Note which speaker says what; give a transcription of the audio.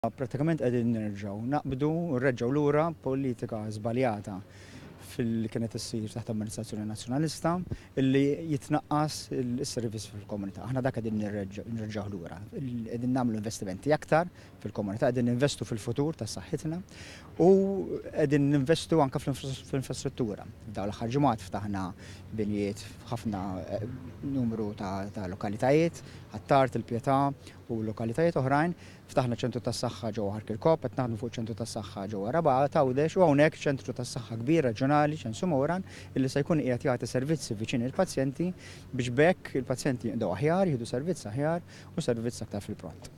Speaker 1: Pratikament qegħdin naqbdu nreġgħu lura politika żbaljata kienet issir taħt amministrazzjoni nazzjonalista illi jitnaqqas is-servizz fil-komunità. Aħna dak qegħdin nirreġgħu lura. Qegħdin nagħmlu investimenti aktar fil-komunità, qegħdin ninvestu fil-futur tas saħħitna u qegħdin ninvestu anke fl-infrastruttura. F'dawn l-aħħar ġimgħat ftaħna binjiet f'ħafna numru ta' lokalitajiet, Għattart, il-Pjetà u lokalitajiet oħrajn. Ftaħna ċentru tas-saħħa ġewwa Ħarkilkop, qed naħdmu fuq ċentru tas-saħħa ġewwa Rabagħa Tawdex u hawnhekk ċentru tas-saħħa kbir reġjonali ċensu Mowran illi se jkun qiegħed jagħti servizzi viċin il-pazjenti biex bekk il-pazjenti jinqdew aħjar, jieħdu servizz aħjar u servizz aktar fil-pront.